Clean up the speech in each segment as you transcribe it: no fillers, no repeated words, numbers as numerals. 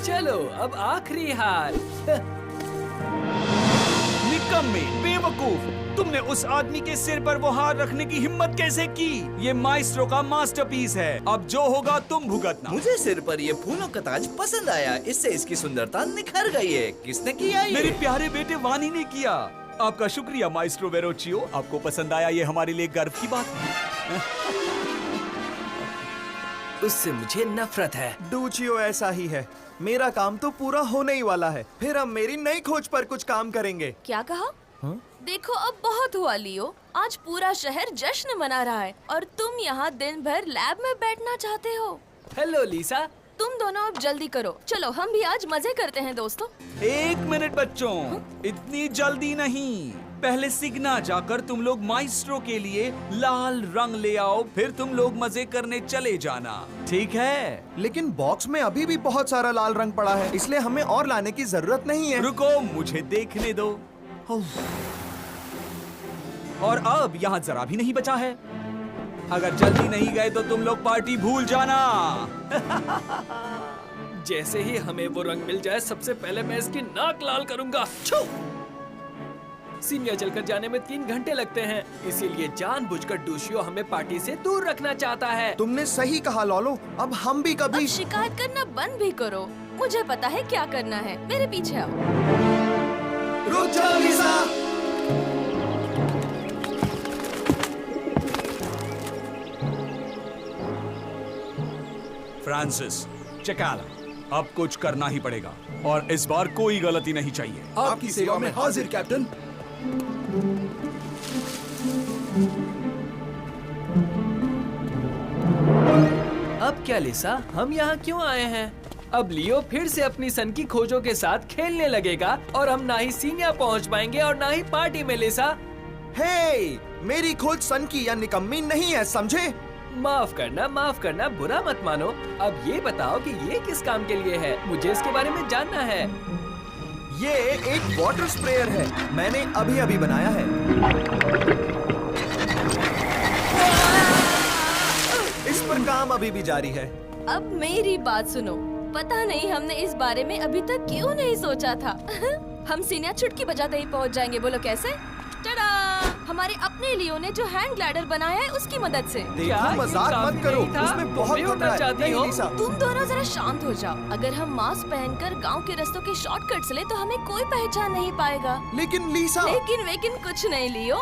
चलो अब आखिरी हार। निकम्मे, बेवकूफ, तुमने उस आदमी के सिर पर वो हार रखने की हिम्मत कैसे की? ये माइस्ट्रो का मास्टरपीस है। अब जो होगा तुम भुगतना। मुझे सिर पर ये फूलों का ताज पसंद आया, इससे इसकी सुंदरता निखर गई है। किसने किया ये? मेरे प्यारे बेटे वानी ने किया। आपका शुक्रिया माइस्ट्रो वेरोचियो, आपको पसंद आया, ये हमारे लिए गर्व की बात है। उससे मुझे नफरत है। डूचियो ऐसा ही है। मेरा काम तो पूरा होने ही वाला है, फिर हम मेरी नई खोज पर कुछ काम करेंगे। क्या कहा? देखो अब बहुत हुआ लियो, आज पूरा शहर जश्न मना रहा है और तुम यहाँ दिन भर लैब में बैठना चाहते हो। हेलो लीसा। तुम दोनों अब जल्दी करो, चलो हम भी आज मजे करते हैं दोस्तों। 1 मिनट बच्चों, इतनी जल्दी नहीं। पहले सिग्ना जाकर तुम लोग माइस्ट्रो के लिए लाल रंग ले आओ, फिर तुम लोग मजे करने चले जाना, ठीक है? लेकिन बॉक्स में अभी भी बहुत सारा लाल रंग पड़ा है, इसलिए हमें और लाने की जरूरत नहीं है। रुको, मुझे देखने दो। और अब यहाँ जरा भी नहीं बचा है। अगर जल्दी नहीं गए तो तुम लोग पार्टी भूल जाना। जैसे ही हमें वो रंग मिल जाए, सबसे पहले मैं इसकी नाक लाल करूंगा। छू! सीनिया चलकर जाने में 3 घंटे लगते हैं, इसीलिए जानबूझकर डूशियो हमें पार्टी से दूर रखना चाहता है। तुमने सही कहा लॉलो, अब हम भी कभी अब शिकायत करना बंद भी करो, मुझे पता है क्या करना है, मेरे पीछे आओ। रुक जाओ लीसा। फ्रांसिस, चिकाला, अब कुछ करना ही पड़ेगा और इस बार कोई गलती नहीं चाहिए। आपकी सेवा में हाजिर कैप्टन। अब क्या लिसा, हम यहाँ क्यों आए हैं? अब लियो फिर से अपनी सन की खोजों के साथ खेलने लगेगा और हम ना ही सीनिया पहुँच पाएंगे और ना ही पार्टी में। लिसा, हे, मेरी खोज सन की या निकम्मी नहीं है, समझे? माफ करना, बुरा मत मानो। अब ये बताओ कि ये किस काम के लिए है, मुझे इसके बारे में जानना है। ये एक वाटर स्प्रेयर है, मैंने अभी अभी बनाया है। इस पर काम अभी भी जारी है। अब मेरी बात सुनो, पता नहीं हमने इस बारे में अभी तक क्यों नहीं सोचा था। हम सीनिया चुटकी बजाते ही पहुंच जाएंगे, बोलो कैसे? टडा! हमारे अपने लियो ने जो हैंड ग्लाइडर बनाया है उसकी मदद से। देखो, मजाक मत करो, उसमें बहुत खतरा है। नहीं, लीसा। तुम दोनों जरा शांत हो जाओ। अगर हम मास्क पहनकर गांव के रास्तों के शॉर्टकट्स ले तो हमें कोई पहचान नहीं पाएगा। लेकिन लीसा, लेकिन कुछ नहीं लियो।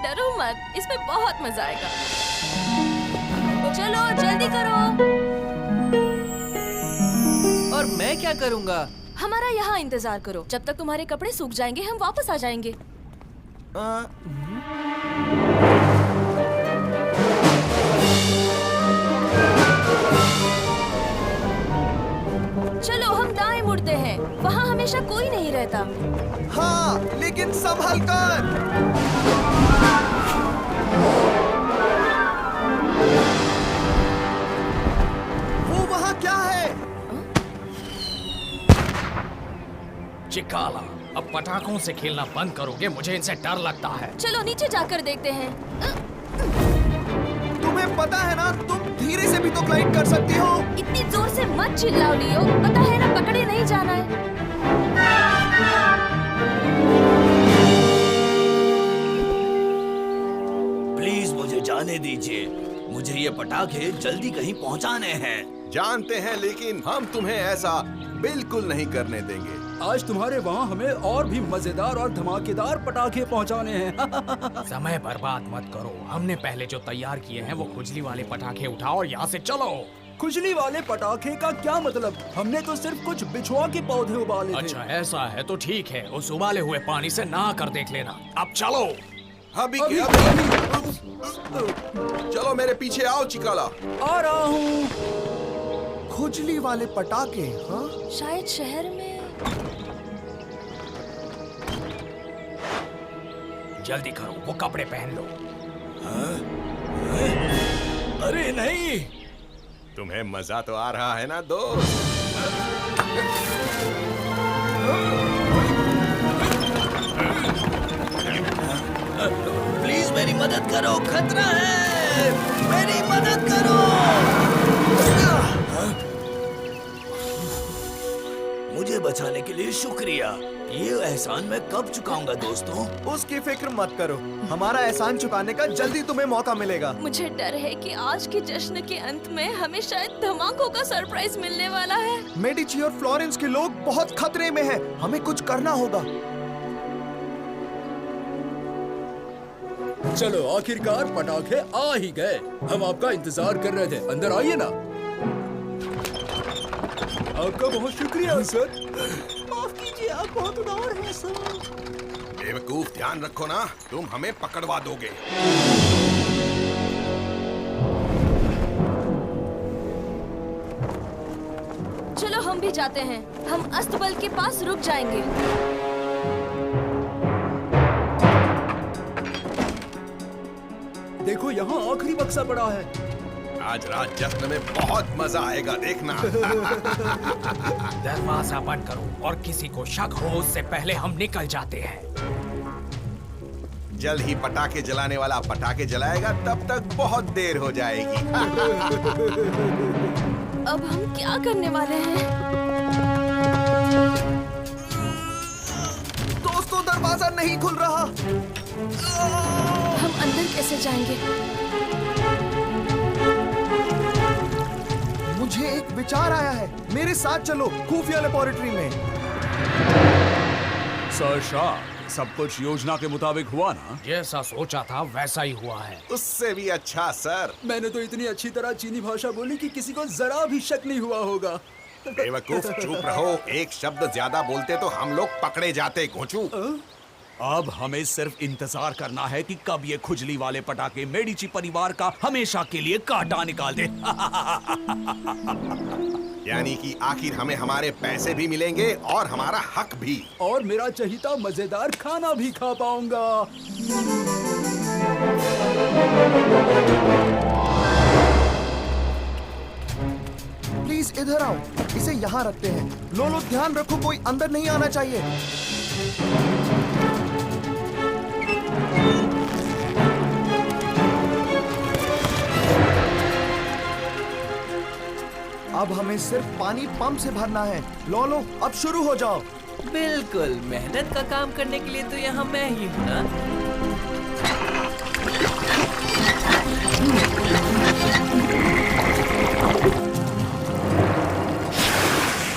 डरो मत, इसमें बहुत मजा आएगा। चलो जल्दी करो। और मैं क्या करूँगा? हमारा यहाँ इंतजार करो, जब तक तुम्हारे कपड़े सूख जाएंगे हम वापस आ जाएंगे। चलो हम दाएं मुड़ते हैं, वहाँ हमेशा कोई नहीं रहता। हाँ, लेकिन संभल कर। वो वहाँ क्या है? चिकाला, अब पटाखों से खेलना बंद करोगे? मुझे इनसे डर लगता है। चलो नीचे जाकर देखते हैं। तुम्हें पता है ना, तुम धीरे से भी तो ग्लाइड कर सकती हो। इतनी जोर से मत चिल्लाओ लियो, पता है ना पकड़े नहीं जाना है। प्लीज मुझे जाने दीजिए, मुझे ये पटाखे जल्दी कहीं पहुंचाने हैं। जानते हैं, लेकिन हम तुम्हें ऐसा बिल्कुल नहीं करने देंगे। आज तुम्हारे वहाँ हमें और भी मजेदार और धमाकेदार पटाखे पहुँचाने हैं। समय बर्बाद मत करो, हमने पहले जो तैयार किए हैं वो खुजली वाले पटाखे उठाओ और यहाँ से चलो। खुजली वाले पटाखे का क्या मतलब? हमने तो सिर्फ कुछ बिछुआ के पौधे उबाले थे। अच्छा ऐसा है तो ठीक है, उस उबाले हुए पानी से नहा कर देख लेना। अब चलो। अभी चलो मेरे पीछे आओ चिकाला। आ रहा हूँ। खुजली वाले पटाखे, हाँ? शायद शहर में। जल्दी करो, वो कपड़े पहन लो। अरे नहीं, तुम्हें मजा तो आ रहा है ना दोस्त? प्लीज मेरी मदद करो, खतरा है, मेरी मदद करो। मुझे बचाने के लिए शुक्रिया। ये एहसान मैं कब चुकाऊंगा दोस्तों? उसकी फिक्र मत करो, हमारा एहसान चुकाने का जल्दी तुम्हें मौका मिलेगा। मुझे डर है कि आज के जश्न के अंत में हमें शायद धमाकों का सरप्राइज मिलने वाला है। मेडिची और फ्लोरेंस के लोग बहुत खतरे में हैं, हमें कुछ करना होगा। चलो आखिरकार पटाखे आ ही गए। हम आपका इंतजार कर रहे थे, अंदर आइए ना। आपका बहुत शुक्रिया सर। माफ कीजिए, आप बहुत उदार हैं सर। बेवकूफ, ध्यान रखो ना, तुम हमें पकड़वा दोगे। चलो हम भी जाते हैं, हम अस्तबल के पास रुक जाएंगे। देखो यहाँ आखिरी बक्सा पड़ा है। आज रात जश्न में बहुत मजा आएगा, देखना। दरवाजा बंद करो और किसी को शक हो उससे पहले हम निकल जाते हैं। जल्द ही पटाखे जलाने वाला पटाखे जलाएगा, तब तक बहुत देर हो जाएगी। अब हम क्या करने वाले हैं? दोस्तों, दरवाजा नहीं खुल रहा। हम अंदर कैसे जाएंगे? मुझे एक विचार आया है, मेरे साथ चलो खुफिया लेबोरेटरी में। सर शाह, सब कुछ योजना के मुताबिक हुआ ना? जैसा सोचा था वैसा ही हुआ है। उससे भी अच्छा सर। मैंने तो इतनी अच्छी तरह चीनी भाषा बोली कि किसी को जरा भी शक नहीं हुआ होगा। बेवकूफ, चुप रहो। एक शब्द ज्यादा बोलते तो हम लोग पकड़े जाते, घोंचू। अब हमें सिर्फ इंतजार करना है कि कब ये खुजली वाले पटाखे मेडिची परिवार का हमेशा के लिए कांटा निकाल दे। यानी कि आखिर हमें हमारे पैसे भी मिलेंगे और हमारा हक भी। और मेरा चहीता मजेदार खाना भी खा पाऊंगा। प्लीज इधर आओ, इसे यहाँ रखते हैं। लोलो, ध्यान रखो कोई अंदर नहीं आना चाहिए। अब हमें सिर्फ पानी पंप से भरना है। लोलो, अब शुरू हो जाओ। बिल्कुल, मेहनत का काम करने के लिए तो यहाँ मैं ही हूँ ना।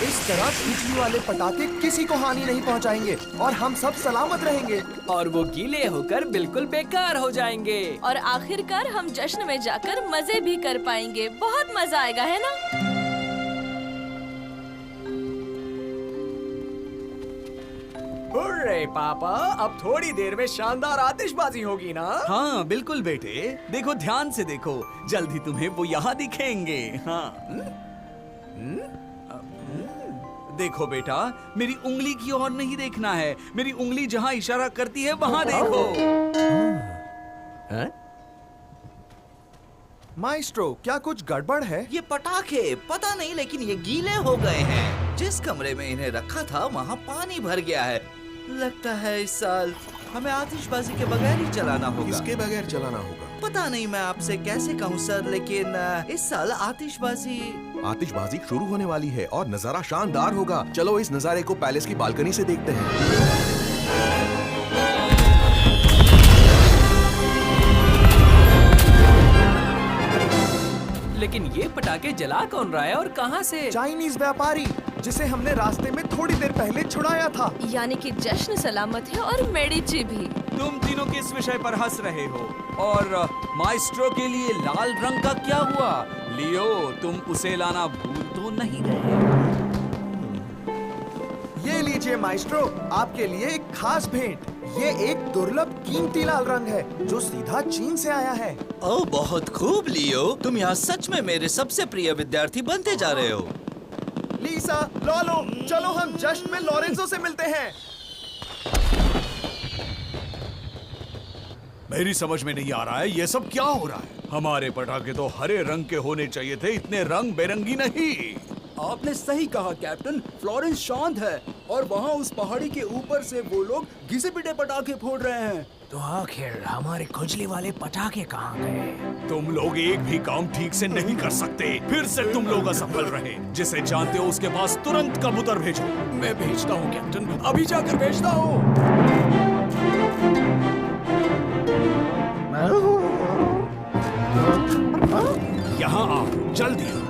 इस तरह बिजली वाले पटाखे किसी को हानि नहीं पहुंचाएंगे और हम सब सलामत रहेंगे। और वो गीले होकर बिल्कुल बेकार हो जाएंगे। और आखिरकार हम जश्न में जाकर मजे भी कर पाएंगे। बहुत मजा आएगा, है ना? हुर्रे पापा, अब थोड़ी देर में शानदार आतिशबाजी होगी ना? हाँ बिल्कुल बेटे, देखो ध्यान से देखो, जल्दी तुम्हें वो यहाँ दिखेंगे। हाँ देखो बेटा, मेरी उंगली की ओर नहीं देखना है, मेरी उंगली जहाँ इशारा करती है वहाँ देखो। माइस्ट्रो, क्या कुछ गड़बड़ है? ये पटाखे पता नहीं, लेकिन ये गीले हो गए हैं। जिस कमरे में इन्हें रखा था वहाँ पानी भर गया है। लगता है इस साल हमें आतिशबाजी के बगैर ही चलाना होगा। इसके बगैर चलाना होगा? पता नहीं मैं आपसे कैसे कहूँ सर, लेकिन इस साल आतिशबाजी शुरू होने वाली है और नजारा शानदार होगा। चलो इस नजारे को पैलेस की बालकनी से देखते हैं। लेकिन ये पटाखे जला कौन रहा है और कहाँ से? चाइनीज व्यापारी, जिसे हमने रास्ते में थोड़ी देर पहले छुड़ाया था। यानी कि जश्न सलामत है और मेडिची भी। तुम तीनों किस विषय पर हंस रहे हो? और माइस्ट्रो के लिए लाल रंग का क्या हुआ? लियो, तुम उसे लाना भूल तो नहीं गए? ये लीजिए माइस्ट्रो, आपके लिए एक खास भेंट। ये एक दुर्लभ कीमती लाल रंग है जो सीधा चीन से आया है। ओह बहुत खूब लियो, तुम यहाँ सच में मेरे सबसे प्रिय विद्यार्थी बनते जा रहे हो। लीसा, लोलो, चलो हम जश्न में लॉरेंजो से मिलते हैं। मेरी समझ में नहीं आ रहा है ये सब क्या हो रहा है। हमारे पटाखे तो हरे रंग के होने चाहिए थे, इतने रंग बेरंगी नहीं। आपने सही कहा कैप्टन, फ्लोरेंस शांत है और वहाँ उस पहाड़ी के ऊपर से वो लोग घिसे पिटे पटाखे फोड़ रहे हैं। तो आखिर हमारे खुजली वाले पटाखे कहाँ गए? तुम लोग एक भी काम ठीक से नहीं कर सकते। फिर से तुम लोग असफल रहे। जिसे जानते हो उसके पास तुरंत कबूतर भेजो। मैं भेजता हूँ कैप्टन, अभी जाकर भेजता हूँ। यहाँ आओ जल्दी।